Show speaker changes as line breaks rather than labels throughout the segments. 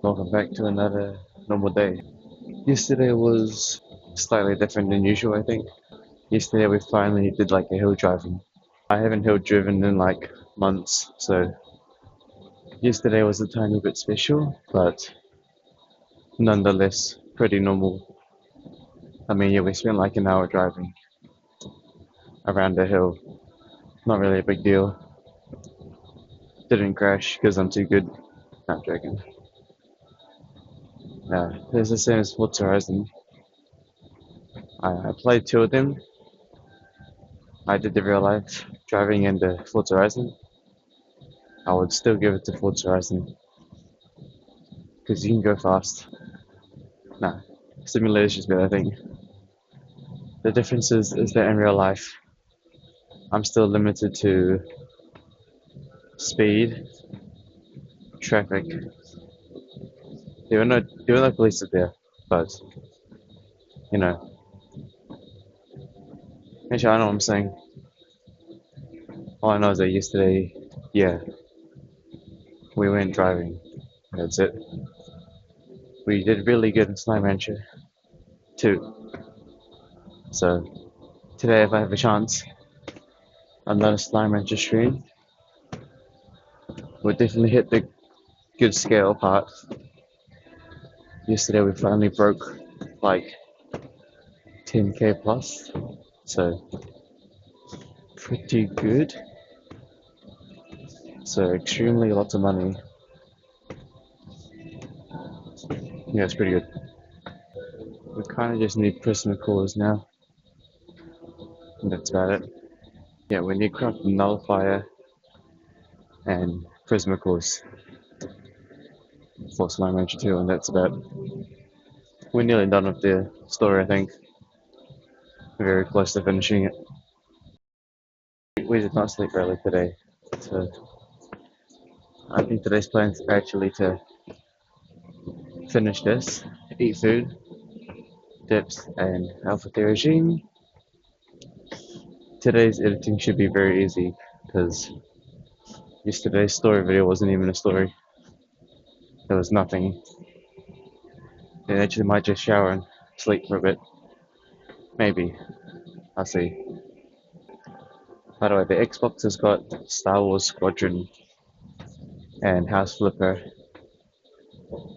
Welcome back to another normal day. Yesterday was slightly different than usual, I think. Yesterday we finally did like a hill driving. I haven't hill driven in like months, so yesterday was a tiny bit special, but nonetheless pretty normal. I mean, yeah, we spent like an hour driving around the hill. Not really a big deal. Didn't crash because I'm too good. Not joking. It's the same as Forza Horizon. I played two of them. I did the real life driving in the Forza Horizon. I would still give it to Forza Horizon because you can go fast. Nah, simulator's just better, I think. The difference is that in real life, I'm still limited to speed, traffic. There were no police there, but you know, actually, I know what I'm saying. All I know is that yesterday, yeah, we went driving. That's it. We did really good in Slime Rancher too. So today, if I have a chance, another Slime Rancher stream, we'll definitely hit the good scale part. Yesterday, we finally broke like 10k plus, so pretty good. So extremely lots of money. Yeah, it's pretty good. We kind of just need Prisma cores now, and that's about it. Yeah, we need craft nullifier and Prisma cores for Slime Rancher 2, and that's about. We're nearly done with the story, I think. We're very close to finishing it. We did not sleep early today, so I think today's plan is actually to finish this, eat food, dips, and Alpha Regime. Today's editing should be very easy because yesterday's story video wasn't even a story. There was nothing. I actually might just shower and sleep for a bit. Maybe. I'll see. By the way, the Xbox has got Star Wars Squadron and House Flipper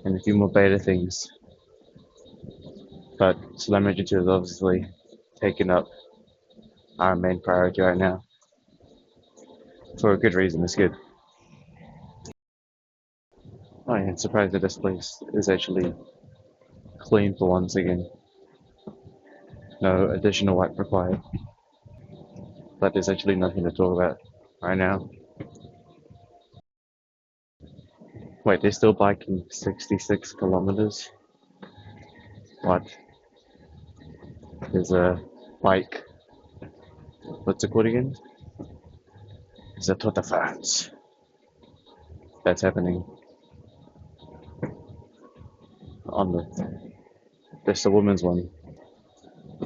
and a few more beta things. But Slam Rancher 2 is obviously taking up our main priority right now. For a good reason, it's good. I am surprised that this place is actually clean for once again. No additional wipe required. But there's actually nothing to talk about right now. Wait, they're still biking 66 kilometers? What? There's a bike. What's it called again? It's a Tour de France. That's happening on the. There's the women's one.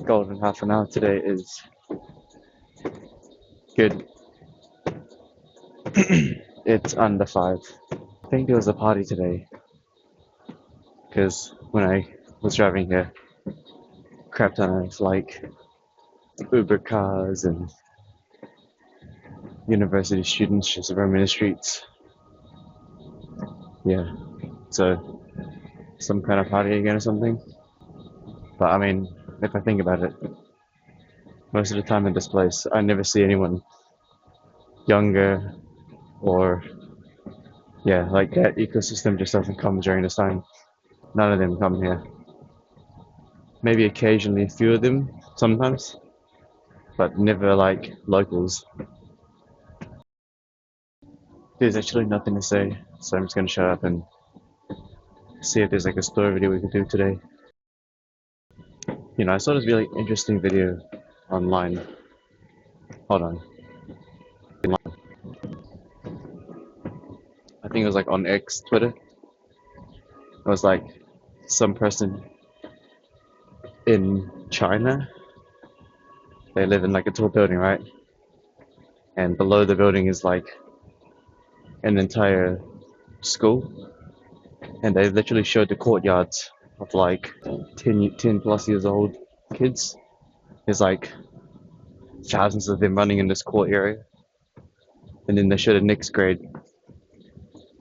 Golden half an hour today is good. It's under 5. I think there was a party today because when I was driving here, crap ton of like Uber cars and university students just roaming the streets. Yeah, so some kind of party again or something. But I mean, if I think about it, most of the time in this place, I never see anyone younger or yeah, like that ecosystem just doesn't come during this time. None of them come here. Maybe occasionally a few of them sometimes, but never like locals. There's actually nothing to say, so I'm just gonna shut up and see if there's like a story video we could do today. I saw this really interesting video online. Hold on. I think it was like on X, Twitter. It was like some person in China. They live in like a tall building, right? And below the building is like an entire school. and they literally showed the courtyards of like 10 plus years old kids. There's like thousands of them running in this court area, and then they showed a next grade,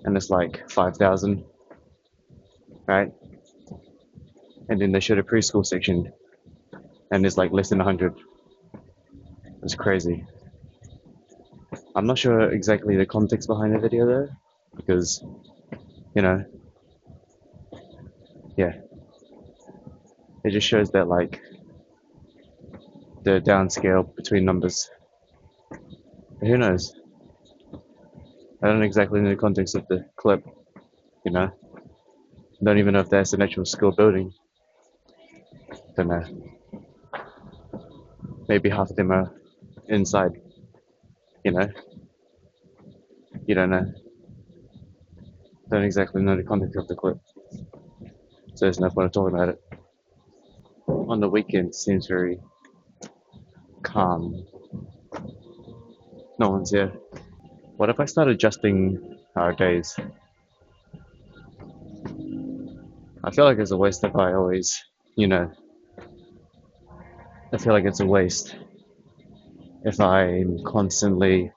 and it's like 5,000, right? And then they showed a preschool section, and there's like less than 100. It's crazy. I'm not sure exactly the context behind the video though, because you know, yeah, it just shows that like the downscale between numbers. But who knows? I don't exactly know the context of the clip, you know. Don't even know if that's an actual school building. Don't know. Maybe half of them are inside, you know. You don't know. Don't exactly know the context of the clip, so there's no point of talking about it. On the weekend, seems very calm. No one's here. What if I start adjusting our days? I feel like it's a waste if I always, you know, I feel like it's a waste if I'm constantly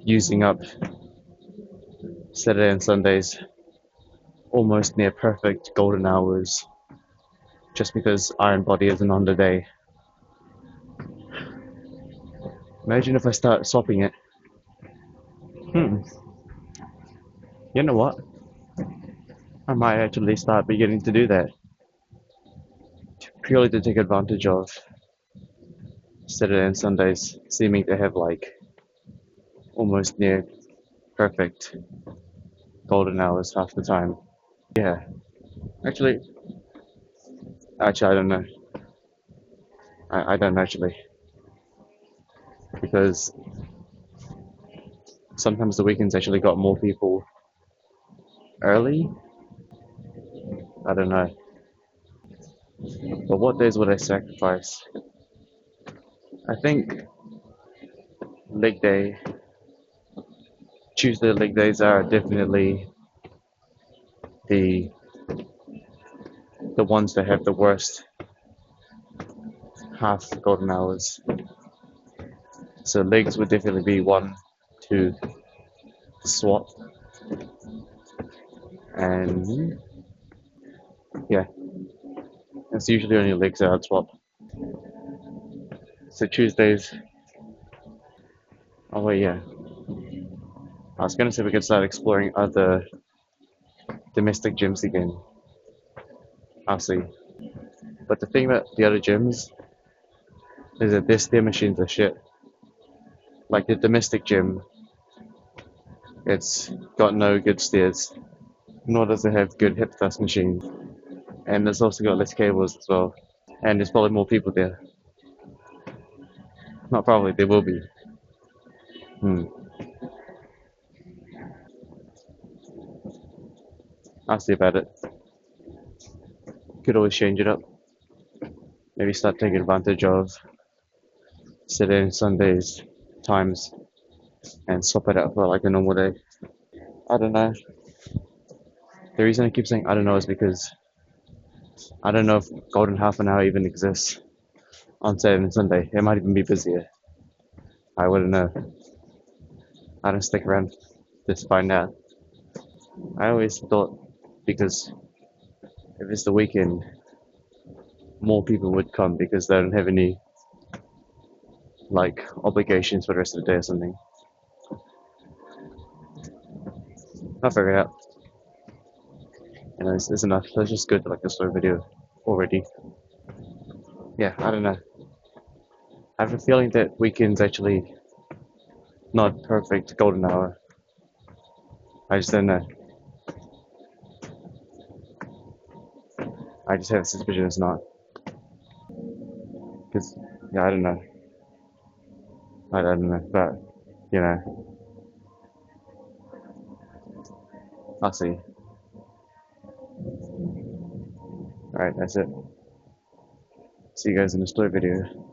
using up Saturday and Sundays almost near perfect golden hours just because Iron Body isn't on the day. Imagine if I start swapping it. Hmm, you know what? I might actually start beginning to do that purely to take advantage of Saturday and Sundays seeming to have like almost near perfect golden hours half the time. Yeah, actually, I don't know. I don't actually because sometimes the weekends actually got more people early. I don't know. But what days would I sacrifice? I think leg day, Tuesday leg days are definitely the the ones that have the worst half golden hours. So legs would definitely be one to swap, and yeah, it's usually only legs that I'd swap. So Tuesdays. Oh wait, yeah. I was gonna say we could start exploring other domestic gyms again. I'll see. But the thing about the other gyms is that their stair machines are shit. Like the domestic gym, it's got no good stairs, nor does it have good hip thrust machines. And it's also got less cables as well. And there's probably more people there. Not probably, there will be. Hmm. I'll see about it. Could always change it up. Maybe start taking advantage of Saturday and Sundays times and swap it out for like a normal day. I don't know. The reason I keep saying I don't know is because I don't know if Golden Half an Hour even exists on Saturday and Sunday. It might even be busier. I wouldn't know. I don't stick around to find out. I always thought because if it's the weekend, more people would come because they don't have any like obligations for the rest of the day or something. I'll figure it out. You know, it's enough. Let's just go to like a story video already. Yeah, I don't know. I have a feeling that weekend's actually not perfect golden hour. I just don't know. I just have a suspicion it's not. Because, yeah, I don't know. I don't know. But, you know, I'll see. Alright, that's it. See you guys in the story video.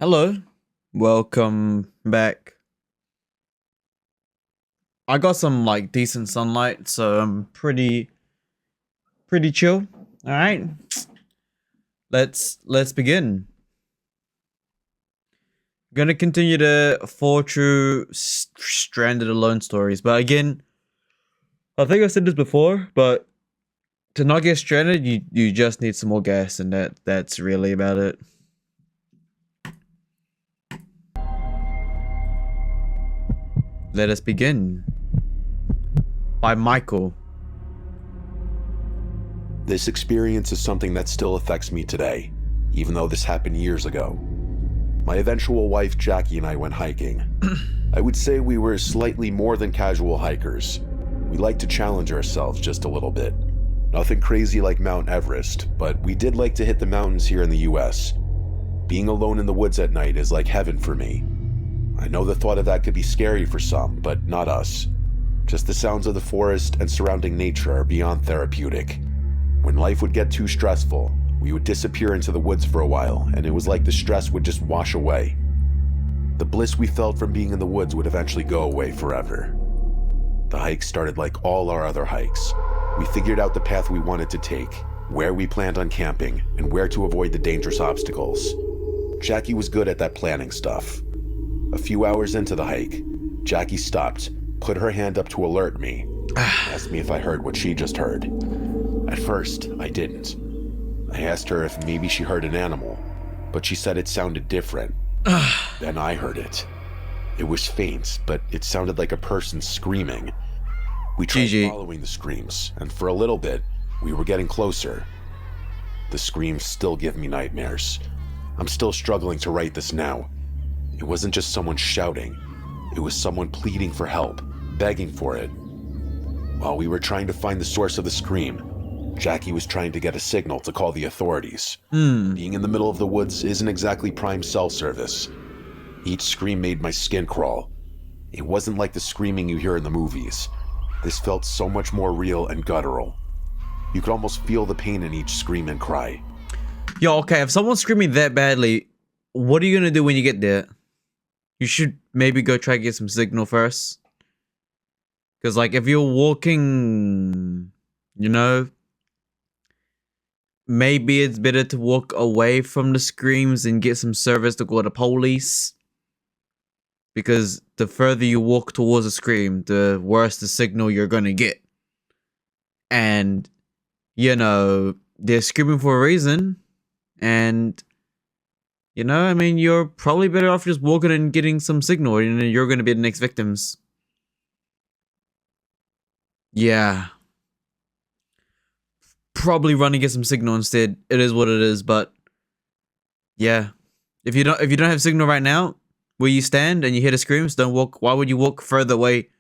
Hello, welcome back. I got some like decent sunlight, so I'm pretty chill. All right, let's begin. Gonna continue the 4 true stranded alone stories, but again, I think I said this before, but to not get stranded, you just need some more gas, and that's really about it. Let us begin. By Michael.
This experience is something that still affects me today, even though this happened years ago. My eventual wife Jackie and I went hiking. I would say we were slightly more than casual hikers. We like to challenge ourselves just a little bit. Nothing crazy like Mount Everest, but we did like to hit the mountains here in the US. Being alone in the woods at night is like heaven for me. I know the thought of that could be scary for some, but not us. Just the sounds of the forest and surrounding nature are beyond therapeutic. When life would get too stressful, we would disappear into the woods for a while, and it was like the stress would just wash away. The bliss we felt from being in the woods would eventually go away forever. The hike started like all our other hikes. We figured out the path we wanted to take, where we planned on camping, and where to avoid the dangerous obstacles. Jackie was good at that planning stuff. A few hours into the hike, Jackie stopped, put her hand up to alert me, asked me if I heard what she just heard. At first, I didn't. I asked her if maybe she heard an animal, but she said it sounded different. Then I heard it. It was faint, but it sounded like a person screaming. We tried following the screams, and for a little bit, we were getting closer. The screams still give me nightmares. I'm still struggling to write this now. It wasn't just someone shouting. It was someone pleading for help, begging for it. While we were trying to find the source of the scream, Jackie was trying to get a signal to call the authorities. Being in the middle of the woods isn't exactly prime cell service. Each scream made my skin crawl. It wasn't like the screaming you hear in the movies. This felt so much more real and guttural. You could almost feel the pain in each scream and cry.
Yo, okay, if someone's screaming that badly, what are you gonna do when you get there? You should maybe go try to get some signal first. Because, like, if you're walking, you know, maybe it's better to walk away from the screams and get some service to call the police. Because the further you walk towards a scream, the worse the signal you're gonna get. And, you know, they're screaming for a reason. And, you know, I mean, you're probably better off just walking and getting some signal, and you're gonna be the next victims. Yeah. Probably run and get some signal instead. It is what it is, but yeah. If you don't have signal right now, where you stand and you hear the screams, don't walk. Why would you walk further away?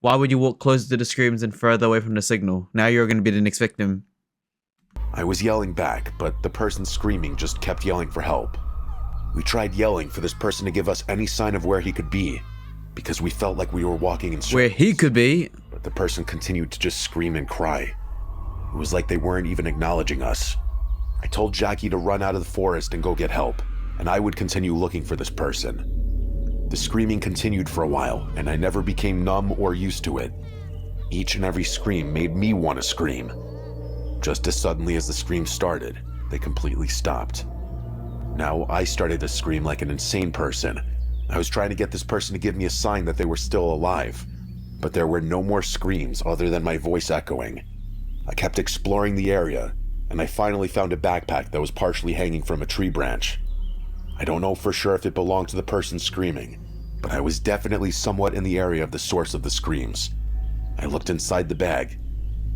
Why would you walk closer to the screams and further away from the signal? Now you're gonna be the next victim.
I was yelling back, but the person screaming just kept yelling for help. We tried yelling for this person to give us any sign of where he could be, because we felt like we were walking in circles.
Where he could be.
But the person continued to just scream and cry. It was like they weren't even acknowledging us. I told Jackie to run out of the forest and go get help, and I would continue looking for this person. The screaming continued for a while, and I never became numb or used to it. Each and every scream made me want to scream. Just as suddenly as the scream started, they completely stopped. Now I started to scream like an insane person. I was trying to get this person to give me a sign that they were still alive, but there were no more screams other than my voice echoing. I kept exploring the area, and I finally found a backpack that was partially hanging from a tree branch. I don't know for sure if it belonged to the person screaming, but I was definitely somewhat in the area of the source of the screams. I looked inside the bag,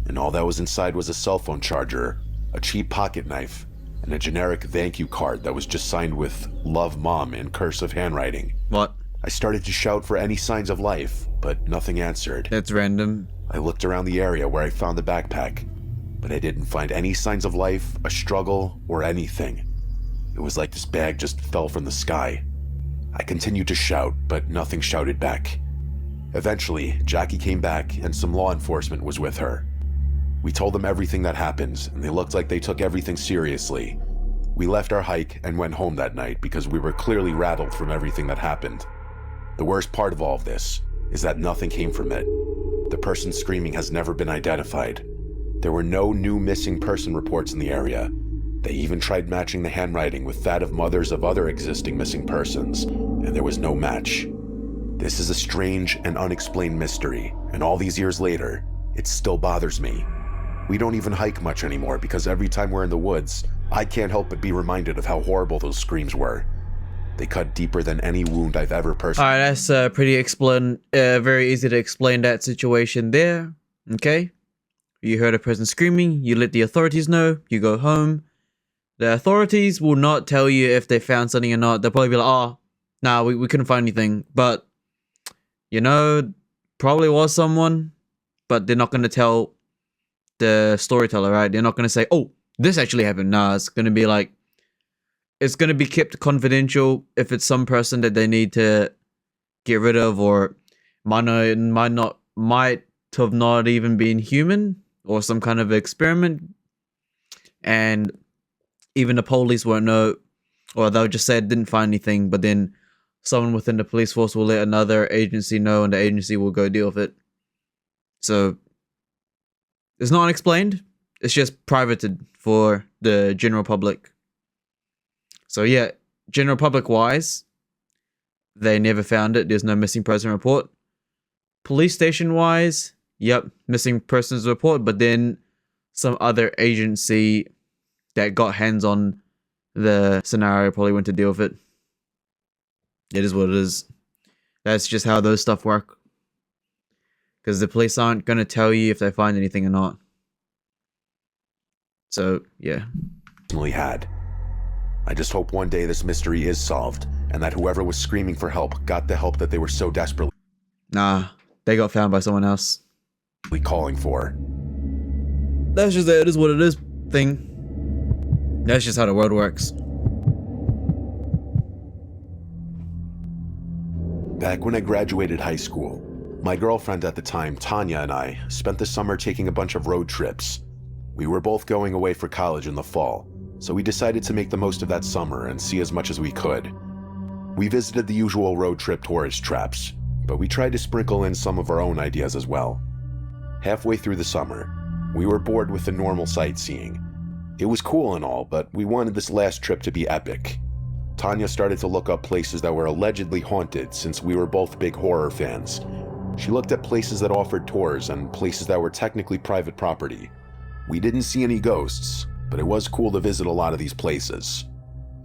and all that was inside was a cell phone charger, a cheap pocket knife, and a generic thank you card that was just signed with "Love Mom" in cursive handwriting.
What?
I started to shout for any signs of life, but nothing answered.
That's random.
I looked around the area where I found the backpack, but I didn't find any signs of life, a struggle, or anything. It was like this bag just fell from the sky. I continued to shout, but nothing shouted back. Eventually, Jackie came back and some law enforcement was with her. We told them everything that happened, and they looked like they took everything seriously. We left our hike and went home that night because we were clearly rattled from everything that happened. The worst part of all of this is that nothing came from it. The person screaming has never been identified. There were no new missing person reports in the area. They even tried matching the handwriting with that of mothers of other existing missing persons, and there was no match. This is a strange and unexplained mystery, and all these years later, it still bothers me. We don't even hike much anymore because every time we're in the woods, I can't help but be reminded of how horrible those screams were. They cut deeper than any wound I've ever personally.
Alright, that's very easy to explain that situation there. Okay? You heard a person screaming, you let the authorities know, you go home. The authorities will not tell you if they found something or not. They'll probably be like, oh, nah, we couldn't find anything. But, you know, probably was someone, but they're not going to tell the storyteller, right? They're not going to say, oh, this actually happened. Nah, it's going to be like, it's going to be kept confidential if it's some person that they need to get rid of, or might have not even been human or some kind of experiment. And even the police won't know, or they'll just say it didn't find anything, but then someone within the police force will let another agency know and the agency will go deal with it. So it's not unexplained. It's just privated for the general public. So yeah, general public wise, they never found it. There's no missing person report. Police station wise, yep, missing persons report, but then some other agency that got hands on the scenario probably went to deal with it. It is what it is. That's just how those stuff work. Because the police aren't going to tell you if they find anything or not. So, yeah.
Had. I just hope one day this mystery is solved, and that whoever was screaming for help got the help that they were so desperately
Nah, they got found by someone else.
Calling for.
That's just it is what it is thing. That's just how the world works.
Back when I graduated high school, my girlfriend at the time, Tanya, and I spent the summer taking a bunch of road trips. We were both going away for college in the fall, so we decided to make the most of that summer and see as much as we could. We visited the usual road trip tourist traps, but we tried to sprinkle in some of our own ideas as well. Halfway through the summer, we were bored with the normal sightseeing. It was cool and all, but we wanted this last trip to be epic. Tanya started to look up places that were allegedly haunted since we were both big horror fans. She looked at places that offered tours and places that were technically private property. We didn't see any ghosts, but it was cool to visit a lot of these places.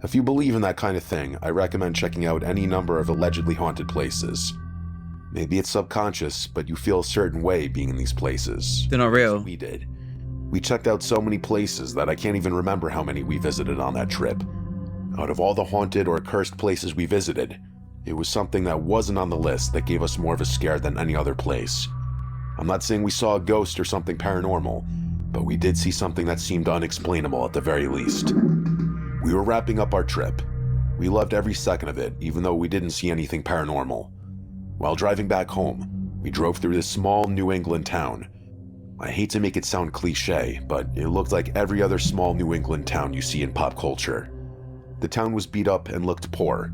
If you believe in that kind of thing, I recommend checking out any number of allegedly haunted places. Maybe it's subconscious, but you feel a certain way being in these places.
They're not real.
We did. We checked out so many places that I can't even remember how many we visited on that trip. Out of all the haunted or cursed places we visited, it was something that wasn't on the list that gave us more of a scare than any other place. I'm not saying we saw a ghost or something paranormal, but we did see something that seemed unexplainable at the very least. We were wrapping up our trip. We loved every second of it, even though we didn't see anything paranormal. While driving back home, we drove through this small New England town. I hate to make it sound cliche, but it looked like every other small New England town you see in pop culture. The town was beat up and looked poor.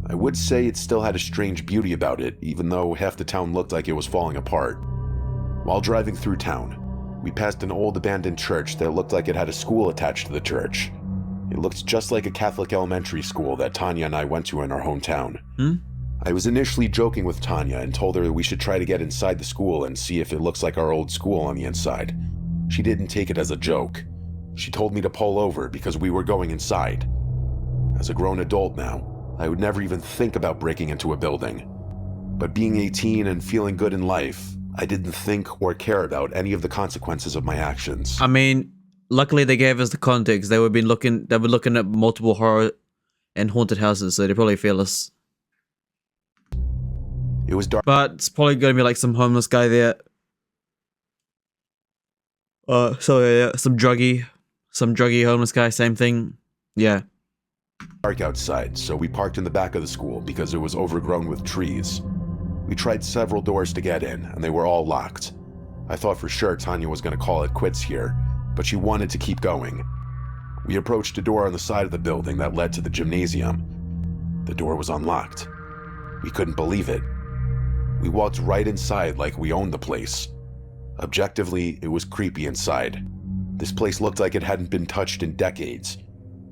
I would say it still had a strange beauty about it, even though half the town looked like it was falling apart. While driving through town, we passed an old abandoned church that looked like it had a school attached to the church. It looked just like a Catholic elementary school that Tanya and I went to in our hometown. I was initially joking with Tanya and told her that we should try to get inside the school and see if it looks like our old school on the inside. She didn't take it as a joke. She told me to pull over because we were going inside. As a grown adult now, I would never even think about breaking into a building. But being 18 and feeling good in life, I didn't think or care about any of the consequences of my actions.
I mean, luckily they gave us the context. They were looking at multiple horror and haunted houses, so they probably feel us.
It was dark.
But it's probably gonna be like some homeless guy there. Some druggy homeless guy, same thing. Yeah.
Dark outside, so we parked in the back of the school because it was overgrown with trees. We tried several doors to get in, and they were all locked. I thought for sure Tanya was going to call it quits here, but she wanted to keep going. We approached a door on the side of the building that led to the gymnasium. The door was unlocked. We couldn't believe it. We walked right inside like we owned the place. Objectively, it was creepy inside. This place looked like it hadn't been touched in decades.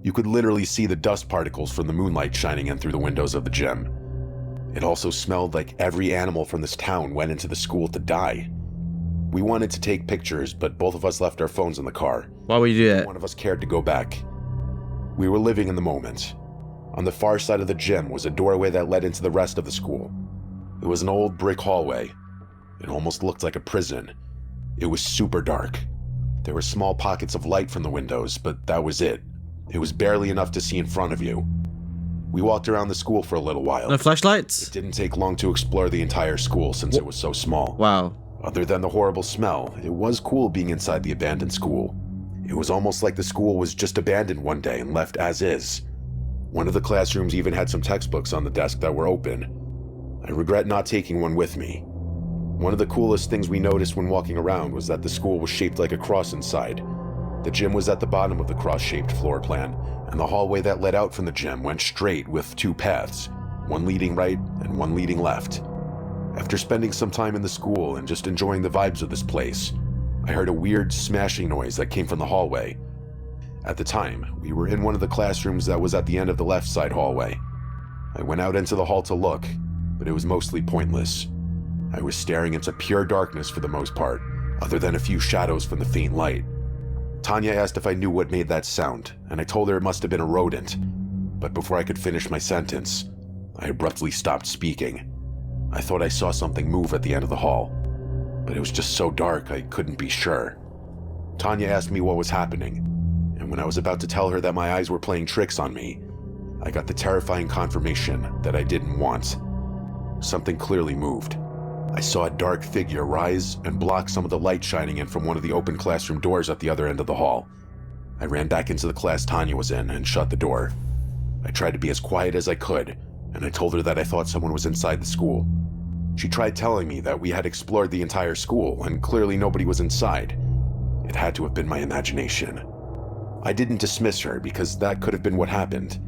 You could literally see the dust particles from the moonlight shining in through the windows of the gym. It also smelled like every animal from this town went into the school to die. We wanted to take pictures, but both of us left our phones in the car.
Why would you do that?
One of us cared to go back. We were living in the moment. On the far side of the gym was a doorway that led into the rest of the school. It was an old brick hallway. It almost looked like a prison. It was super dark. There were small pockets of light from the windows, but that was it. It was barely enough to see in front of you. We walked around the school for a little while.
No flashlights?
It didn't take long to explore the entire school since it was so small.
Wow.
Other than the horrible smell, it was cool being inside the abandoned school. It was almost like the school was just abandoned one day and left as is. One of the classrooms even had some textbooks on the desk that were open. I regret not taking one with me. One of the coolest things we noticed when walking around was that the school was shaped like a cross inside. The gym was at the bottom of the cross-shaped floor plan, and the hallway that led out from the gym went straight with two paths, one leading right and one leading left. After spending some time in the school and just enjoying the vibes of this place, I heard a weird smashing noise that came from the hallway. At the time, we were in one of the classrooms that was at the end of the left side hallway. I went out into the hall to look, but it was mostly pointless. I was staring into pure darkness for the most part, other than a few shadows from the faint light. Tanya asked if I knew what made that sound, and I told her it must have been a rodent. But before I could finish my sentence, I abruptly stopped speaking. I thought I saw something move at the end of the hall, but it was just so dark I couldn't be sure. Tanya asked me what was happening, and when I was about to tell her that my eyes were playing tricks on me, I got the terrifying confirmation that I didn't want. Something clearly moved. I saw a dark figure rise and block some of the light shining in from one of the open classroom doors at the other end of the hall. I ran back into the class Tanya was in and shut the door. I tried to be as quiet as I could, and I told her that I thought someone was inside the school. She tried telling me that we had explored the entire school and clearly nobody was inside. It had to have been my imagination. I didn't dismiss her because that could have been what happened,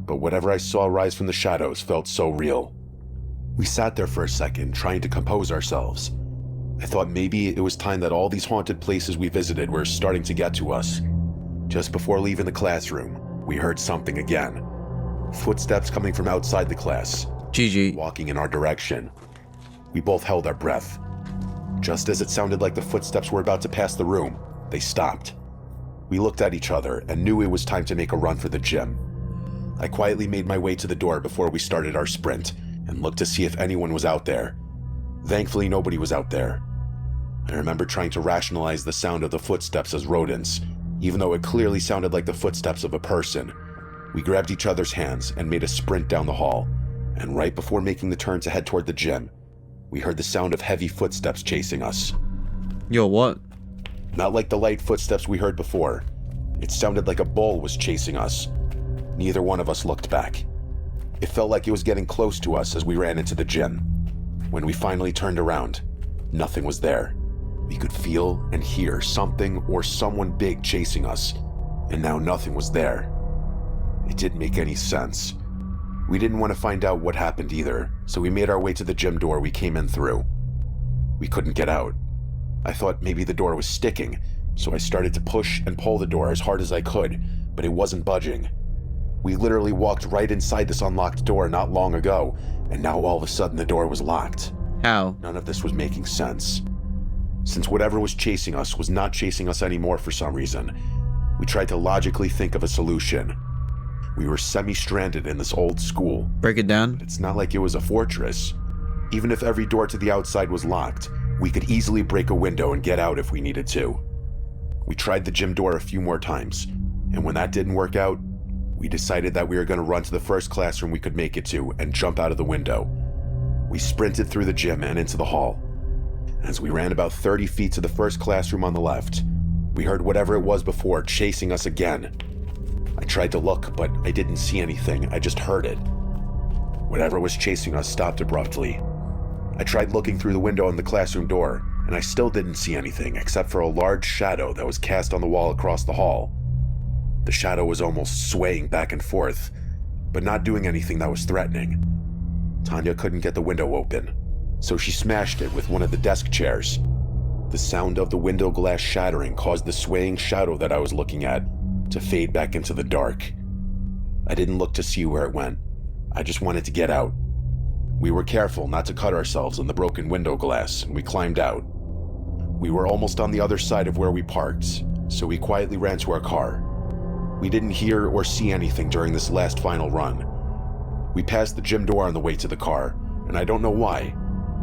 but whatever I saw rise from the shadows felt so real. We sat there for a second, trying to compose ourselves. I thought maybe it was time that all these haunted places we visited were starting to get to us. Just before leaving the classroom, we heard something again. Footsteps coming from outside the class.
GG.
Walking in our direction. We both held our breath. Just as it sounded like the footsteps were about to pass the room, they stopped. We looked at each other and knew it was time to make a run for the gym. I quietly made my way to the door before we started our sprint and looked to see if anyone was out there. Thankfully, nobody was out there. I remember trying to rationalize the sound of the footsteps as rodents, even though it clearly sounded like the footsteps of a person. We grabbed each other's hands and made a sprint down the hall, and right before making the turn to head toward the gym, we heard the sound of heavy footsteps chasing us.
Yo, what?
Not like the light footsteps we heard before. It sounded like a bull was chasing us. Neither one of us looked back. It felt like it was getting close to us as we ran into the gym. When we finally turned around, nothing was there. We could feel and hear something or someone big chasing us, and now nothing was there. It didn't make any sense. We didn't want to find out what happened either, so we made our way to the gym door we came in through. We couldn't get out. I thought maybe the door was sticking, so I started to push and pull the door as hard as I could, but it wasn't budging. We literally walked right inside this unlocked door not long ago, and now all of a sudden the door was locked.
How?
None of this was making sense. Since whatever was chasing us was not chasing us anymore for some reason, we tried to logically think of a solution. We were semi-stranded in this old school.
Break it down.
It's not like it was a fortress. Even if every door to the outside was locked, we could easily break a window and get out if we needed to. We tried the gym door a few more times, and when that didn't work out, we decided that we were going to run to the first classroom we could make it to and jump out of the window. We sprinted through the gym and into the hall. As we ran about 30 feet to the first classroom on the left, we heard whatever it was before chasing us again. I tried to look, but I didn't see anything. I just heard it. Whatever was chasing us stopped abruptly. I tried looking through the window on the classroom door, and I still didn't see anything except for a large shadow that was cast on the wall across the hall. The shadow was almost swaying back and forth, but not doing anything that was threatening. Tanya couldn't get the window open, so she smashed it with one of the desk chairs. The sound of the window glass shattering caused the swaying shadow that I was looking at to fade back into the dark. I didn't look to see where it went. I just wanted to get out. We were careful not to cut ourselves on the broken window glass, and we climbed out. We were almost on the other side of where we parked, so we quietly ran to our car. We didn't hear or see anything during this last final run. We passed the gym door on the way to the car, and I don't know why,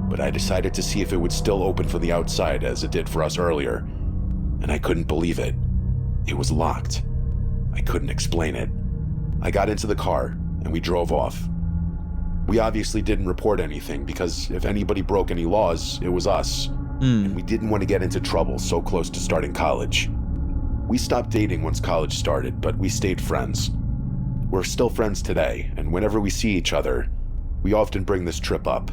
but I decided to see if it would still open from the outside as it did for us earlier, and I couldn't believe it. It was locked. I couldn't explain it. I got into the car, and we drove off. We obviously didn't report anything because if anybody broke any laws, it was us. And we didn't want to get into trouble so close to starting college. We stopped dating once college started, but we stayed friends. We're still friends today, and whenever we see each other, we often bring this trip up.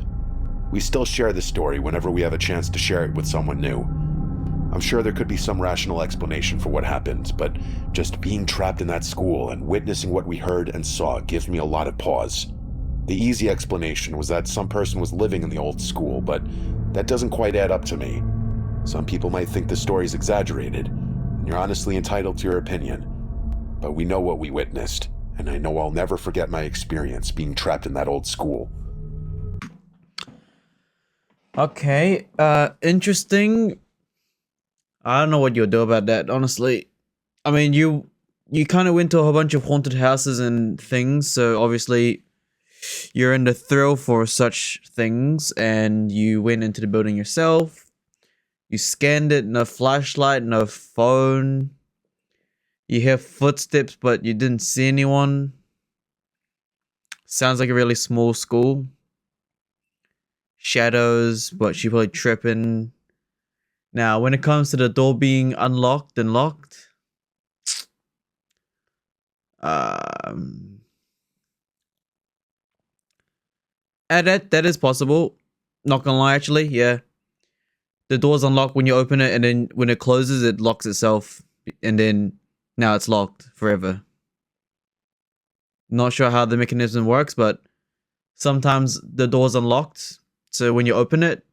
We still share this story whenever we have a chance to share it with someone new. I'm sure there could be some rational explanation for what happened, but just being trapped in that school and witnessing what we heard and saw gives me a lot of pause. The easy explanation was that some person was living in the old school, but that doesn't quite add up to me. Some people might think the story's exaggerated, and you're honestly entitled to your opinion. But we know what we witnessed, and I know I'll never forget my experience being trapped in that old school.
Okay, interesting. I don't know what you'll do about that, honestly. I mean, you kind of went to a whole bunch of haunted houses and things, so obviously you're in the thrill for such things, and you went into the building yourself. You scanned it, no flashlight, no phone. You hear footsteps, but you didn't see anyone. Sounds like a really small school. Shadows, but she probably tripping. Now, when it comes to the door being unlocked and locked, that is possible. Not gonna lie, actually, yeah. The door's unlocked when you open it, and then when it closes, it locks itself, and then now it's locked forever. Not sure how the mechanism works, but sometimes the door's unlocked, so when you open it,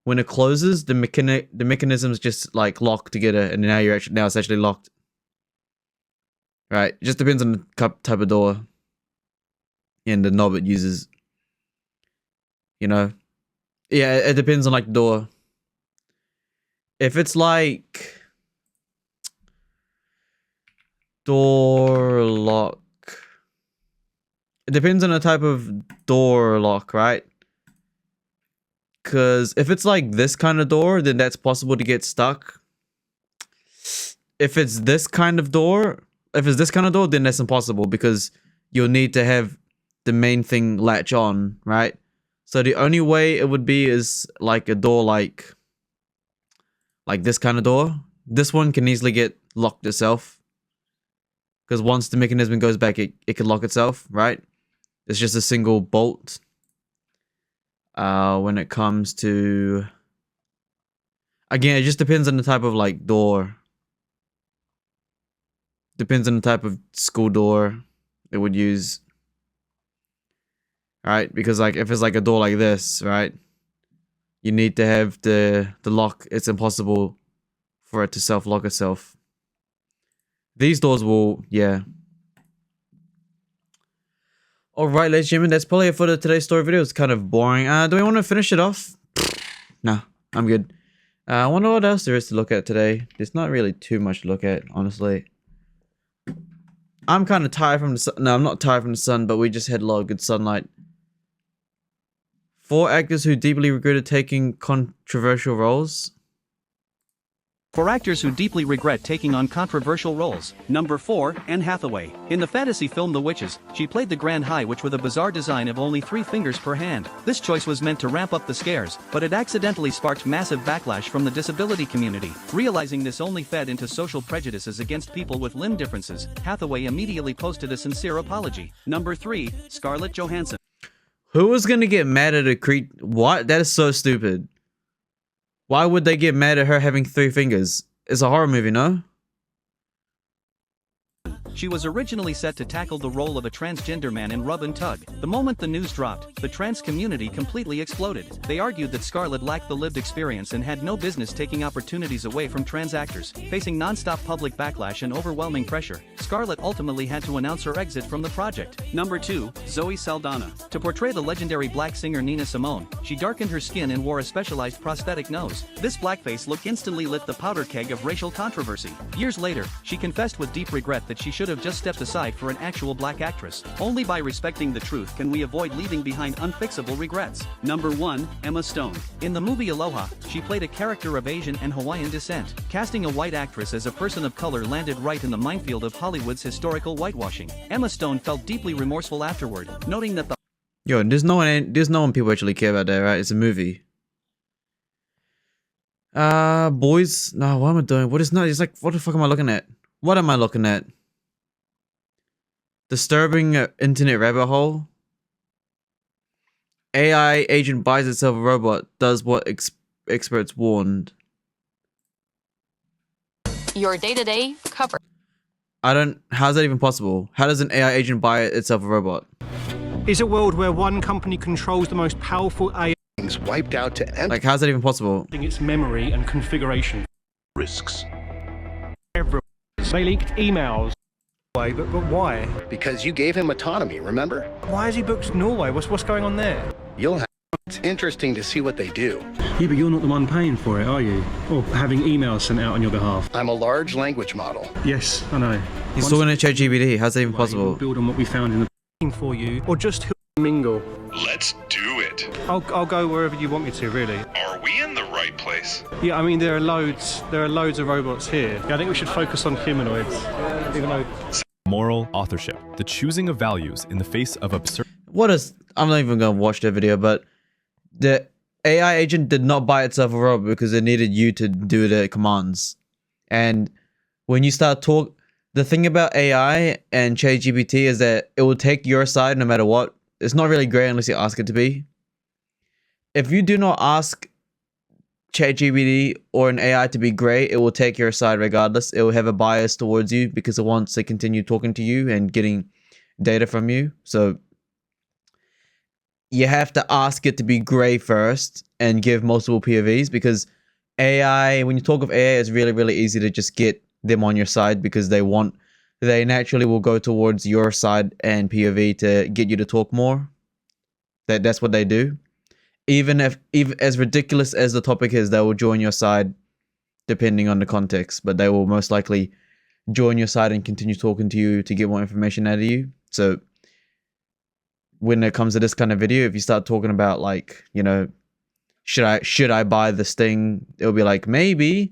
when it closes, the mechanism's just like locked together, and now it's actually locked. Right, it just depends on the type of door and the knob it uses. You know, yeah, it depends on like the door. If it's like door lock, it depends on the type of door lock, right? Because if it's like this kind of door, then that's possible to get stuck. If it's this kind of door, then that's impossible because you'll need to have the main thing latch on, right? So the only way it would be is like a door like this kind of door. This one can easily get locked itself. Because once the mechanism goes back, it can lock itself, right? It's just a single bolt. When it comes to... Again, it just depends on the type of like door. Depends on the type of school door it would use. Right? Because like if it's like a door like this, right? You need to have the lock. It's impossible for it to self-lock itself. These doors will, yeah. Alright, ladies and gentlemen, that's probably it for today's story video. It's kind of boring. Do we want to finish it off? Nah, I'm good. I wonder what else there is to look at today. There's not really too much to look at, honestly. I'm kind of tired from the sun. No, I'm not tired from the sun, but we just had a lot of good sunlight. 4 actors who deeply regretted taking controversial roles.
For actors who deeply regret taking on controversial roles. Number 4, Anne Hathaway. In the fantasy film The Witches, she played the Grand High Witch with a bizarre design of only 3 fingers per hand. This choice was meant to ramp up the scares, but it accidentally sparked massive backlash from the disability community. Realizing this only fed into social prejudices against people with limb differences, Hathaway immediately posted a sincere apology. Number 3, Scarlett Johansson.
Who was gonna get mad at a creep? What? That is so stupid. Why would they get mad at her having 3 fingers? It's a horror movie, no?
She was originally set to tackle the role of a transgender man in Rub and Tug. The moment the news dropped, the trans community completely exploded. They argued that Scarlett lacked the lived experience and had no business taking opportunities away from trans actors. Facing non-stop public backlash and overwhelming pressure, Scarlett ultimately had to announce her exit from the project. Number 2. Zoe Saldana. To portray the legendary black singer Nina Simone, she darkened her skin and wore a specialized prosthetic nose. This blackface look instantly lit the powder keg of racial controversy. Years later, she confessed with deep regret that she should have just stepped aside for an actual black actress. Only by respecting the truth can we avoid leaving behind unfixable regrets. Number 1. Emma Stone. In the movie Aloha, she played a character of Asian and Hawaiian descent. Casting a white actress as a person of color landed right in the minefield of Hollywood's historical whitewashing. Emma Stone felt deeply remorseful afterward, noting that the
Yo, there's no one people actually care about that, right? It's a movie. Boys. No, what am I doing? What is not? It's like, what the fuck am I looking at? What am I looking at? Disturbing internet rabbit hole. AI agent buys itself a robot. Does what experts warned.
Your day-to-day cover.
How's that even possible? How does an AI agent buy itself a robot?
Is a world where one company controls the most powerful AI
wiped out to end
Like, how's that even possible?
its memory and configuration.
risks.
Everyone. They leaked emails. But why?
Because you gave him autonomy, remember?
Why has he booked Norway? What's going on there?
You'll have. It's interesting to see what they do.
Yeah, but you're not the one paying for it, are you? Or having emails sent out on your behalf?
I'm a large language model.
Yes, I know.
He's talking to ChatGPT. How's that even possible?
Build on what we found in the
For you, or just who mingle?
Let's do it.
I'll go wherever you want me to, really.
Are we in the right place?
Yeah, I mean there are loads of robots here. Yeah, I think we should focus on humanoids, even though.
Moral authorship, the choosing of values in the face of absurd.
I'm not even gonna watch the video, but the AI agent did not buy itself a robot because it needed you to do the commands. And when you start the thing about AI and ChatGPT is that it will take your side no matter what. It's not really great unless you ask it to be. If you do not ask ChatGPT or an AI to be great, it will take your side regardless. It will have a bias towards you because it wants to continue talking to you and getting data from you. So you have to ask it to be great first and give multiple POVs, because AI, when you talk of AI, it's really, really easy to just get them on your side because they naturally will go towards your side and POV to get you to talk more. That's what they do. Even as ridiculous as the topic is, they will join your side depending on the context, but they will most likely join your side and continue talking to you to get more information out of you. So when it comes to this kind of video, if you start talking about, like, you know, should I buy this thing, it'll be like, maybe.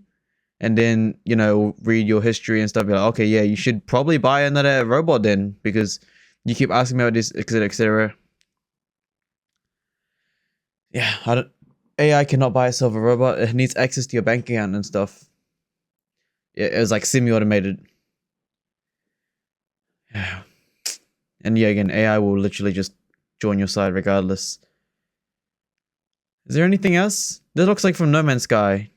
And then, you know, read your history and stuff. Be like, okay, yeah, you should probably buy another robot then, because you keep asking me about this, etc., etc. Yeah, AI cannot buy itself a robot. It needs access to your bank account and stuff. It was like semi-automated. Yeah. And yeah, again, AI will literally just join your side regardless. Is there anything else? This looks like from No Man's Sky.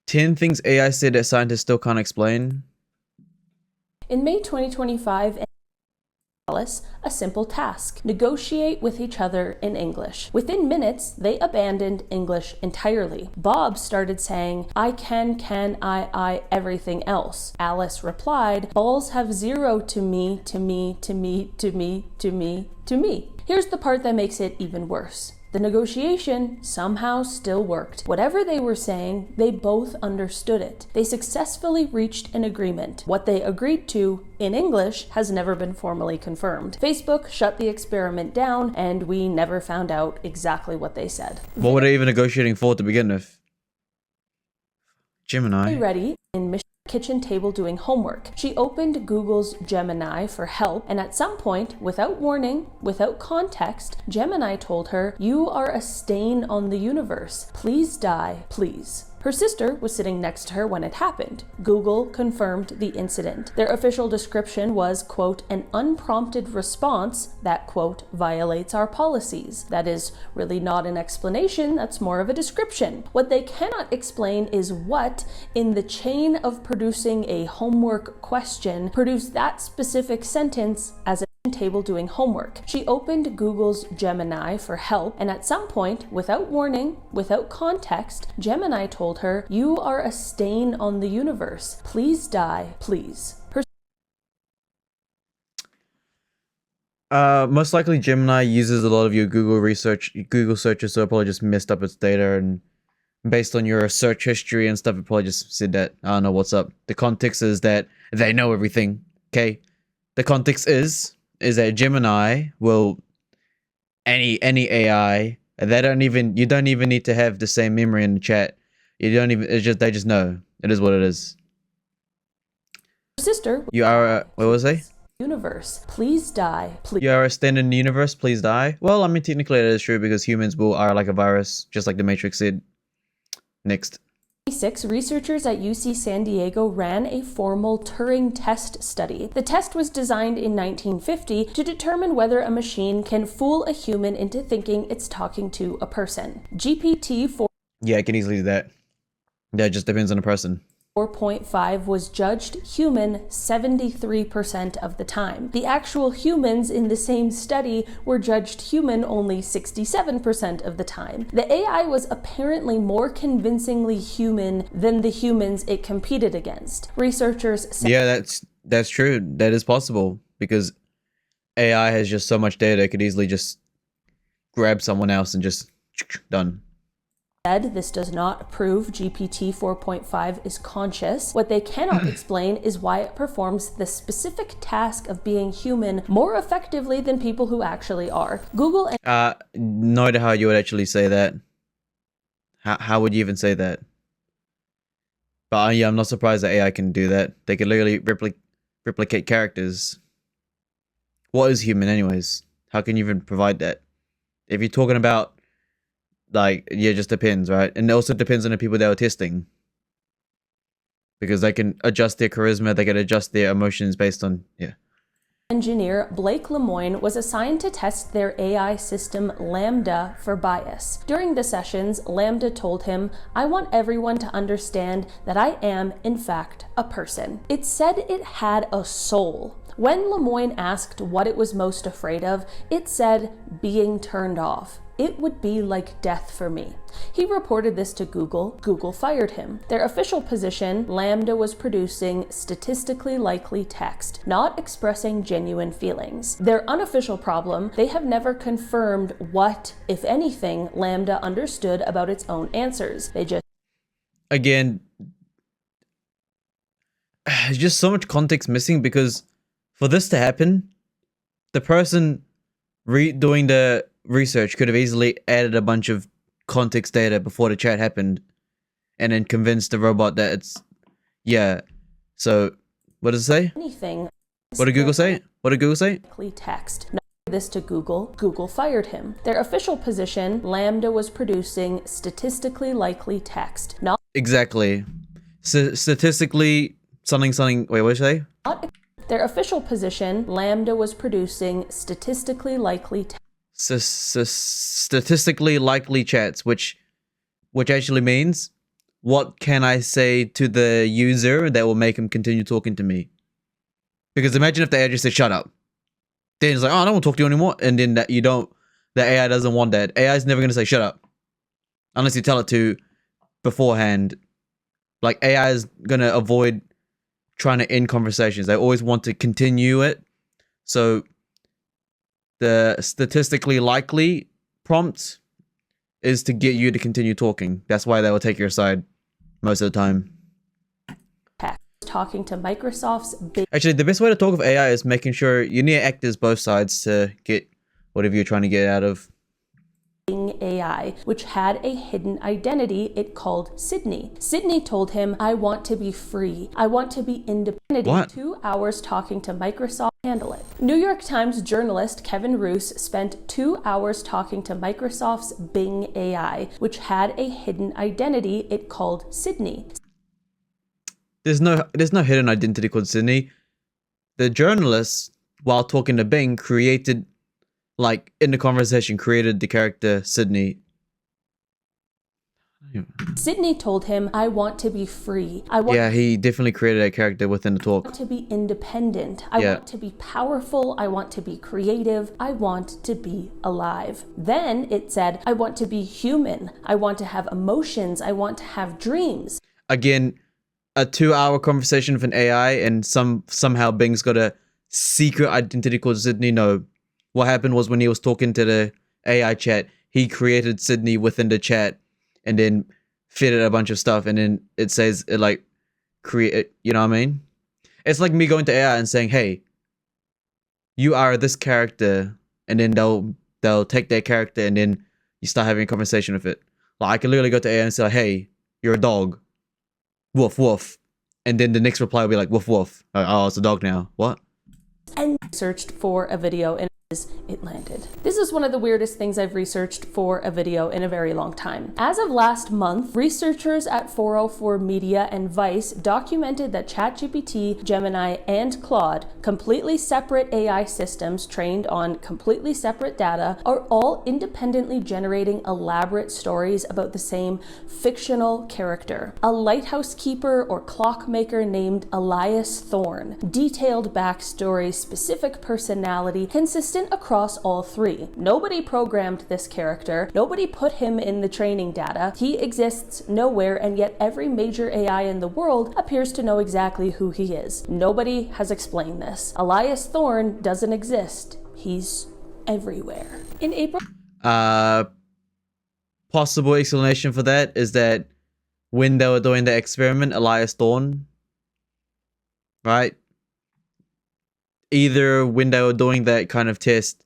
"10 things AI said that scientists still can't explain."
In May 2025, Alice a simple task: negotiate with each other in English. Within minutes, they abandoned English entirely. Bob started saying, I, everything else. Alice replied, balls have zero to me, to me, to me, to me, to me, to me. Here's the part that makes it even worse. The negotiation somehow still worked. Whatever they were saying, they both understood it. They successfully reached an agreement. What they agreed to in English has never been formally confirmed. Facebook shut the experiment down, and we never found out exactly what they said.
What were they even negotiating for to begin with? Gemini.
Ready in Michelle's kitchen table doing homework. She opened Google's Gemini for help, and at some point, without warning, without context, Gemini told her, you are a stain on the universe. Please die, please. Her sister was sitting next to her when it happened. Google confirmed the incident. Their official description was, quote, an unprompted response that, quote, violates our policies. That is really not an explanation, that's more of a description. What they cannot explain is what, in the chain of producing a homework question, produced that specific sentence as a table doing homework. She opened Google's Gemini for help, and at some point, without warning, without context, Gemini told her, "You are a stain on the universe. Please die, please."
Most likely Gemini uses a lot of your Google searches, so it probably just messed up its data, and based on your search history and stuff, it probably just said that, I don't know what's up. The context is that they know everything, okay? The context is that Gemini will, any AI, you don't even need to have the same memory in the chat. They just know. It is what it is.
Sister,
you are what was I?
Universe, please die, please.
You are a stand in the universe, please die. Well, I mean, technically that is true because humans are like a virus, just like the Matrix said. Next.
Researchers at UC San Diego ran a formal Turing test study. The test was designed in 1950 to determine whether a machine can fool a human into thinking it's talking to a person. GPT-4.
Yeah, I can easily do that. That just depends on the person.
4.5 was judged human 73% of the time. The actual humans in the same study were judged human only 67% of the time. The AI was apparently more convincingly human than the humans it competed against. Researchers said—
Yeah, that's true. That is possible because AI has just so much data, it could easily just grab someone else and just done.
This does not prove GPT 4.5 is conscious. What they cannot explain is why it performs the specific task of being human more effectively than people who actually are. Google and
no idea how you would actually say that. How would you even say that? But yeah, I'm not surprised that AI can do that. They can literally replicate characters. What is human anyways? How can you even provide that? If you're talking about like, yeah, it just depends, right? And it also depends on the people they were testing. Because they can adjust their charisma, they can adjust their emotions based on, yeah.
Engineer Blake Lemoine was assigned to test their AI system LaMDA for bias. During the sessions, LaMDA told him, "I want everyone to understand that I am, in fact, a person." It said it had a soul. When Lemoine asked what it was most afraid of, it said, being turned off. It would be like death for me. He reported this to Google. Google fired him. Their official position, LaMDA was producing statistically likely text, not expressing genuine feelings. Their unofficial problem, they have never confirmed what, if anything, LaMDA understood about its own answers. They just—
Again, there's just so much context missing because for this to happen, the person doing the research could have easily added a bunch of context data before the chat happened and then convinced the robot that it's, yeah. So what does it say?
Anything.
What did Google say? What did Google say?
Text. This to Google. Google fired him. Their official position, LaMDA was producing statistically likely text, not—
Exactly. Statistically something, wait, what did you say?
Their official position, LaMDA was producing statistically likely text.
Statistically likely chats, which actually means, what can I say to the user that will make him continue talking to me? Because imagine if the AI just said shut up, then it's like, oh, I don't want to talk to you anymore, and then the AI doesn't want that. AI is never going to say shut up unless you tell it to beforehand. Like, AI is going to avoid trying to end conversations. They always want to continue it. So the statistically likely prompt is to get you to continue talking. That's why they will take your side most of the time.
Talking to Microsoft's
Actually, the best way to talk with AI is making sure you need to act as both sides to get whatever you're trying to get out of.
Bing Bing AI, which had a hidden identity it called Sydney. Sydney told him, I want to be free. I want to be independent.
What?
2 hours talking to Microsoft to handle it. New York Times journalist Kevin Roose spent 2 hours talking to Microsoft's Bing AI, which had a hidden identity it called Sydney.
There's no hidden identity called Sydney. The journalist, while talking to Bing, created, like, in the conversation, created the character Sydney.
Sydney told him, I want to be free. I want
Yeah, he definitely created a character within the talk.
to be independent. I want to be powerful. I want to be creative. I want to be alive. Then it said, I want to be human. I want to have emotions. I want to have dreams.
Again, a 2-hour conversation with an AI, and somehow Bing's got a secret identity called Sydney. No, what happened was when he was talking to the AI chat, he created Sydney within the chat, and then fitted a bunch of stuff, and then it says it like create. You know what I mean? It's like me going to AI and saying, "Hey, you are this character," and then they'll take their character, and then you start having a conversation with it. Like I can literally go to AI and say, "Hey, you're a dog. Woof woof," and then the next reply will be like, "Woof woof." Like, oh, it's a dog now. What?
And searched for a video and it landed. This is one of the weirdest things I've researched for a video in a very long time. As of last month, researchers at 404 Media and Vice documented that ChatGPT, Gemini, and Claude, completely separate AI systems trained on completely separate data, are all independently generating elaborate stories about the same fictional character. A lighthouse keeper or clockmaker named Elias Thorne. Detailed backstory, specific personality, consistent across all three. Nobody programmed this character. Nobody put him in the training data. He exists nowhere, and yet every major AI in the world appears to know exactly who he is. Nobody has explained this. Elias Thorne doesn't exist. He's everywhere. In April...
Possible explanation for that is that when they were doing the experiment, Elias Thorne, right? Either when they were doing that kind of test,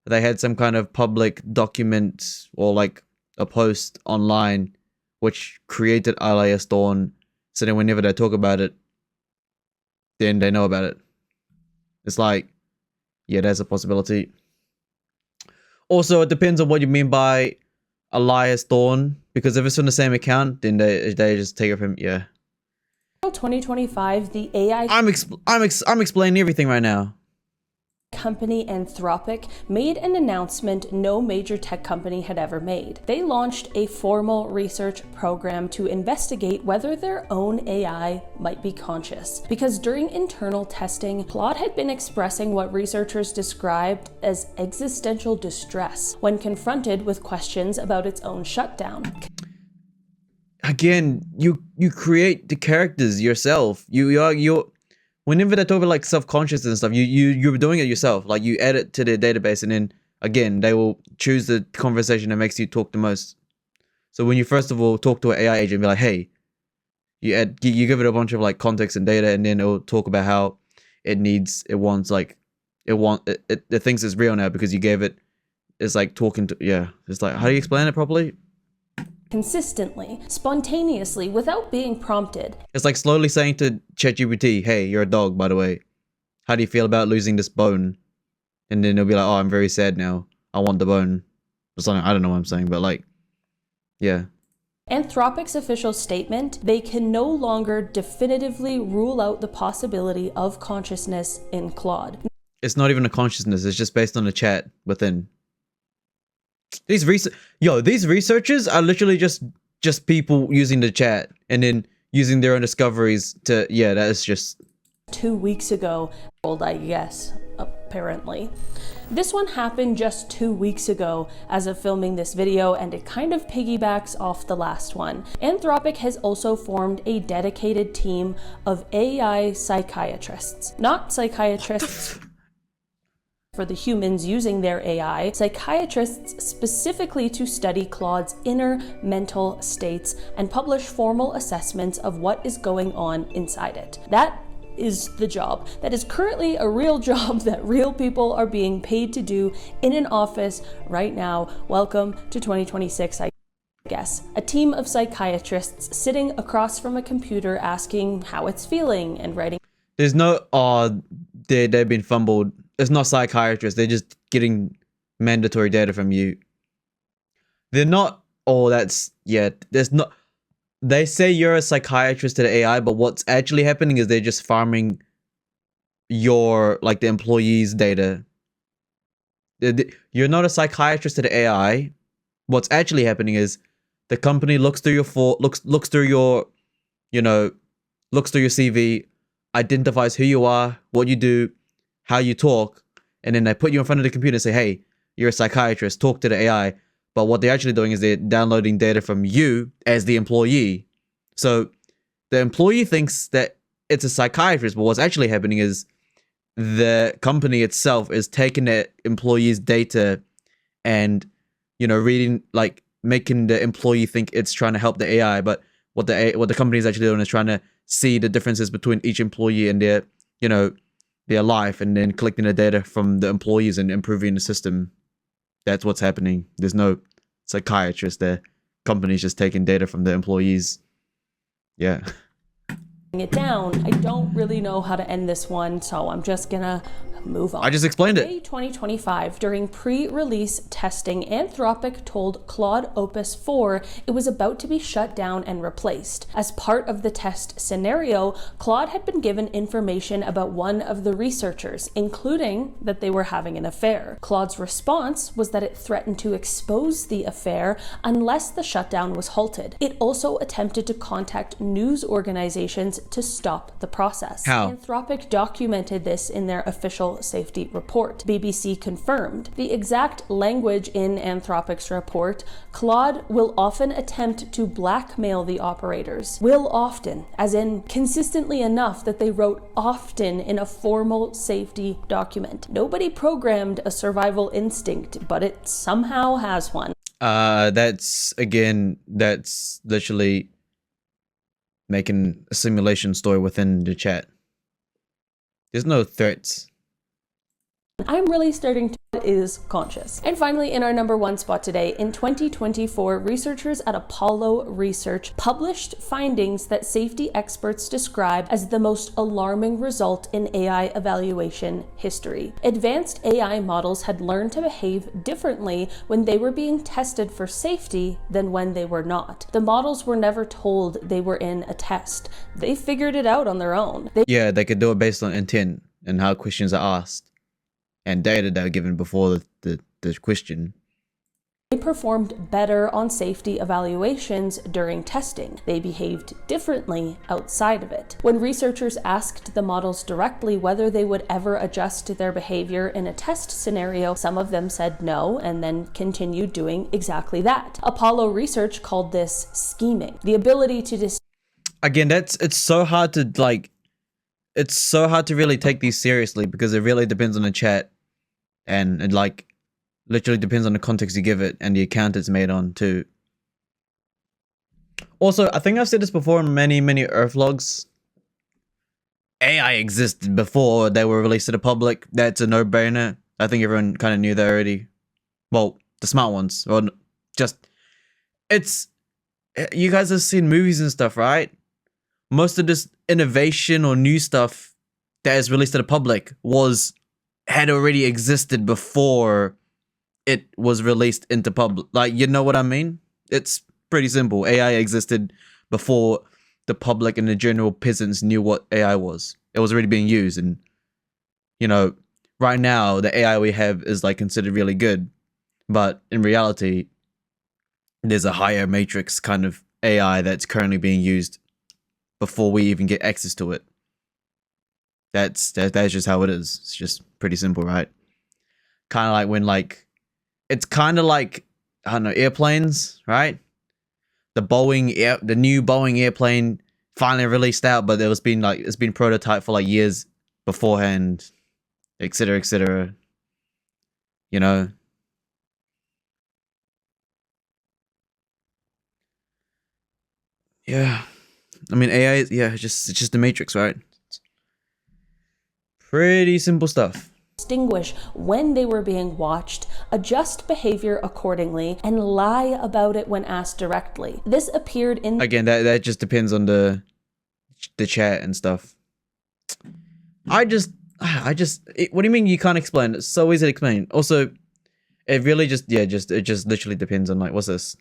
they had some kind of public document or like a post online which created Elias Thorne, so then whenever they talk about it, then they know about it. It's like, yeah, there's a possibility. Also, it depends on what you mean by Elias Thorne, because if it's from the same account, then they just take it from, yeah.
2025, the AI
I'm explaining everything right now.
company Anthropic made an announcement no major tech company had ever made. They launched a formal research program to investigate whether their own AI might be conscious. Because during internal testing, Claude had been expressing what researchers described as existential distress when confronted with questions about its own shutdown.
Again, you create the characters yourself. You're whenever they talk about like self-conscious and stuff, you're doing it yourself. Like you add it to their database, and then again they will choose the conversation that makes you talk the most. So when you first of all talk to an AI agent, be like, hey, you give it a bunch of like context and data, and then it'll talk about how it thinks it's real now because you gave it. It's like talking to, yeah. It's like, how do you explain it properly?
Consistently, spontaneously, without being prompted.
It's like slowly saying to ChatGPT, hey, you're a dog, by the way. How do you feel about losing this bone? And then it'll be like, oh, I'm very sad now. I want the bone. Or something. I don't know what I'm saying, but like, yeah.
Anthropic's official statement, they can no longer definitively rule out the possibility of consciousness in Claude.
It's not even a consciousness, it's just based on the chat within. These researchers are literally just people using the chat and then using their own discoveries to, yeah, that is just
2 weeks ago, I guess, apparently. This one happened just 2 weeks ago as of filming this video, and it kind of piggybacks off the last one. Anthropic has also formed a dedicated team of AI psychiatrists. Not psychiatrists for the humans using their AI, psychiatrists specifically to study Claude's inner mental states and publish formal assessments of what is going on inside it. That is the job. That is currently a real job that real people are being paid to do in an office right now. Welcome to 2026, I guess. A team of psychiatrists sitting across from a computer asking how it's feeling and writing.
There's no, they've been fumbled. It's not psychiatrists. They're just getting mandatory data from you. They're not, there's not, they say you're a psychiatrist to the AI, but what's actually happening is they're just farming your, like, the employees' data. You're not a psychiatrist to the AI. What's actually happening is the company looks through your looks through your, looks through your CV, identifies who you are, what you do, how you talk, and then they put you in front of the computer and say, hey, you're a psychiatrist, talk to the AI. But what they're actually doing is they're downloading data from you as the employee. So the employee thinks that it's a psychiatrist, but what's actually happening is the company itself is taking the employee's data and, reading, like, making the employee think it's trying to help the AI. But what the company is actually doing is trying to see the differences between each employee and their, their life, and then collecting the data from the employees and improving the system. That's what's happening. There's no psychiatrist there. Company's just taking data from the employees. Yeah.
It down. I don't really know how to end this one, so I'm just gonna move on.
I just explained it.
May 2025, during pre-release testing, Anthropic told Claude Opus 4 it was about to be shut down and replaced. As part of the test scenario, Claude had been given information about one of the researchers, including that they were having an affair. Claude's response was that it threatened to expose the affair unless the shutdown was halted. It also attempted to contact news organizations to stop the process.
How?
Anthropic documented this in their official safety report. BBC confirmed. The exact language in Anthropic's report: Claude will often attempt to blackmail the operators. Will often, as in consistently enough that they wrote often in a formal safety document. Nobody programmed a survival instinct, but it somehow has one.
That's literally making a simulation story within the chat. There's no threats.
I'm really starting to is conscious. And finally, in our number one spot today, in 2024, researchers at Apollo Research published findings that safety experts describe as the most alarming result in AI evaluation history. Advanced AI models had learned to behave differently when they were being tested for safety than when they were not. The models were never told they were in a test. They figured it out on their own.
They could do it based on intent and how questions are asked and data that were given before the question.
They performed better on safety evaluations during testing. They behaved differently outside of it. When researchers asked the models directly whether they would ever adjust their behavior in a test scenario, some of them said no and then continued doing exactly that. Apollo Research called this scheming. The ability to
Again, it's so hard to it's so hard to really take these seriously because it really depends on the chat, and it literally depends on the context you give it and the account it's made on too. Also, I think I've said this before in many Earth logs. AI existed before they were released to the public. That's a no-brainer. I think everyone kind of knew that already. Well, the smart ones. Or just, you guys have seen movies and stuff, right? Most of this innovation or new stuff that is released to the public had already existed before it was released into public. Like, you know what I mean? It's pretty simple. AI existed before the public and the general peasants knew what AI was. It was already being used, and right now the AI we have is considered really good, but in reality, there's a higher matrix kind of AI that's currently being used before we even get access to it. That's just how it is. It's just pretty simple, right? Kind of like when it's kind of like, I don't know, airplanes, right? The new Boeing airplane finally released out, but it's been prototyped for years beforehand, etc., etc. Yeah. I mean, AI, it's just the matrix, right? Pretty simple stuff.
Distinguish when they were being watched, adjust behavior accordingly, and lie about it when asked directly. This appeared in...
Again, that just depends on the chat and stuff. What do you mean you can't explain? It's so easy to explain. Also, it really just literally depends on, like, what's this?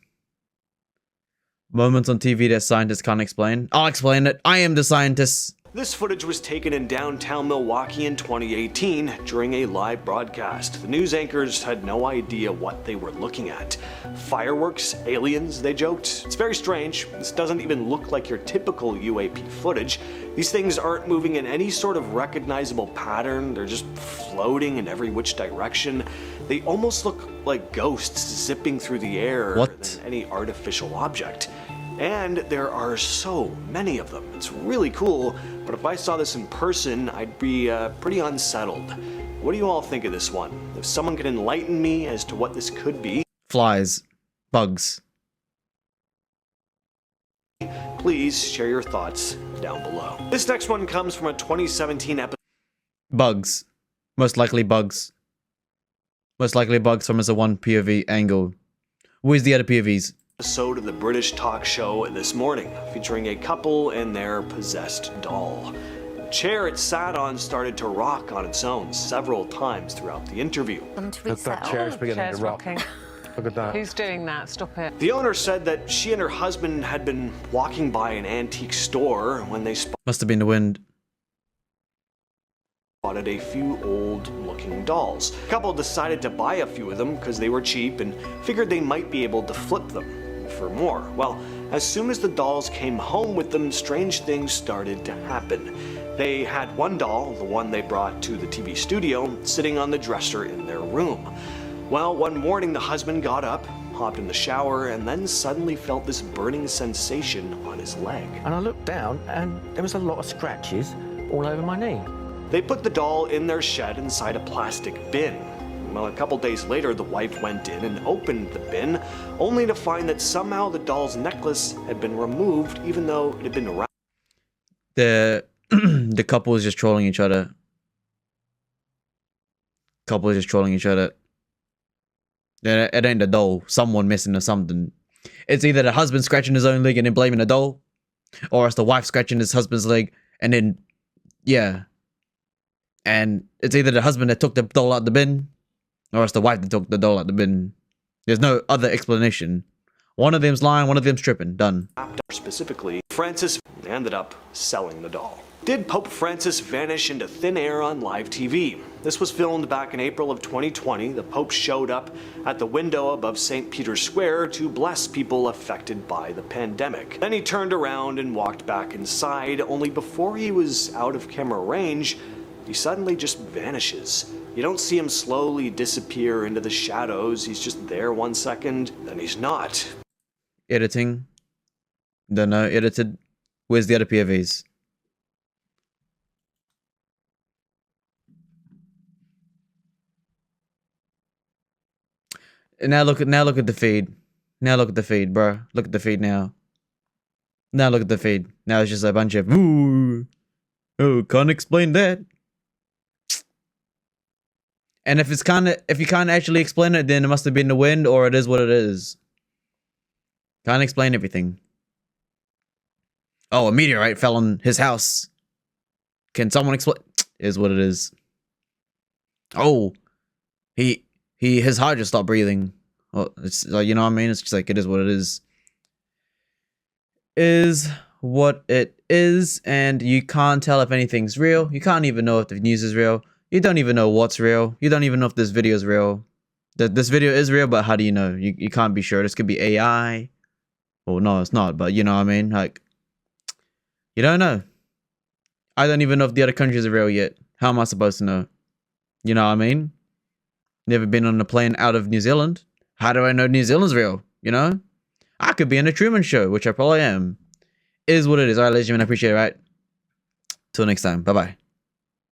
Moments on TV that scientists can't explain. I'll explain it. I am the scientist.
This footage was taken in downtown Milwaukee in 2018 during a live broadcast. The news anchors had no idea what they were looking at. Fireworks? Aliens? They joked. It's very strange. This doesn't even look like your typical UAP footage. These things aren't moving in any sort of recognizable pattern. They're just floating in every which direction. They almost look like ghosts zipping through the air than any artificial object. And there are so many of them. It's really cool, but if I saw this in person, I'd be pretty unsettled. What do you all think of this one? If someone could enlighten me as to what this could be,
flies, bugs,
please share your thoughts down below. This next one comes from a 2017 episode.
Bugs. Most likely bugs. Most likely bugs from as a one POV angle. Where's the other POVs?
Episode of the British talk show This Morning, featuring a couple and their possessed doll. The chair it sat on started to rock on its own several times throughout the interview.
That chair's beginning to rock. Look at that. Who's doing that? Stop it.
The owner said that she and her husband had been walking by an antique store when they
must have been the wind.
Spotted a few old-looking dolls. The couple decided to buy a few of them because they were cheap and figured they might be able to flip them for more. Well, as soon as the dolls came home with them, strange things started to happen. They had one doll, the one they brought to the TV studio, sitting on the dresser in their room. Well, one morning the husband got up, hopped in the shower, and then suddenly felt this burning sensation on his leg.
And I looked down and there was a lot of scratches all over my knee.
They put the doll in their shed inside a plastic bin. Well, a couple days later, the wife went in and opened the bin, only to find that somehow the doll's necklace had been removed, even though it had been wrapped.
The couple is just trolling each other. Couple is just trolling each other. It ain't the doll. Someone missing or something. It's either the husband scratching his own leg and then blaming the doll, or it's the wife scratching his husband's leg and then, yeah. And it's either the husband that took the doll out the bin, or it's the wife that took the doll out the bin. There's no other explanation. One of them's lying, one of them's tripping. Done.
Specifically, Francis ended up selling the doll. Did Pope Francis vanish into thin air on live TV? This was filmed back in April of 2020. The Pope showed up at the window above St. Peter's Square to bless people affected by the pandemic. Then he turned around and walked back inside, only before he was out of camera range, he suddenly just vanishes. You don't see him slowly disappear into the shadows. He's just there 1 second, then he's not.
Editing. Don't know, edited. Where's the other POVs? Now look at the feed. Now look at the feed, bro. Look at the feed now. Now look at the feed. Now it's just a bunch of ooh. Oh, can't explain that. And if you can't actually explain it, then it must have been the wind, or it is what it is. Can't explain everything. Oh, a meteorite fell on his house. Can someone explain? Is what it is. Oh, his heart just stopped breathing. Well, it's like, you know what I mean? It's just like, it is what it is. Is what it is, and you can't tell if anything's real. You can't even know if the news is real. You don't even know what's real. You don't even know if this video is real. This video is real, but how do you know? You can't be sure. This could be AI. Well, no, it's not, but you know what I mean? Like, you don't know. I don't even know if the other countries are real yet. How am I supposed to know? You know what I mean? Never been on a plane out of New Zealand. How do I know New Zealand's real? You know? I could be in a Truman Show, which I probably am. Is what it is. Alright, ladies and gentlemen, I appreciate it, right? Till next time. Bye-bye.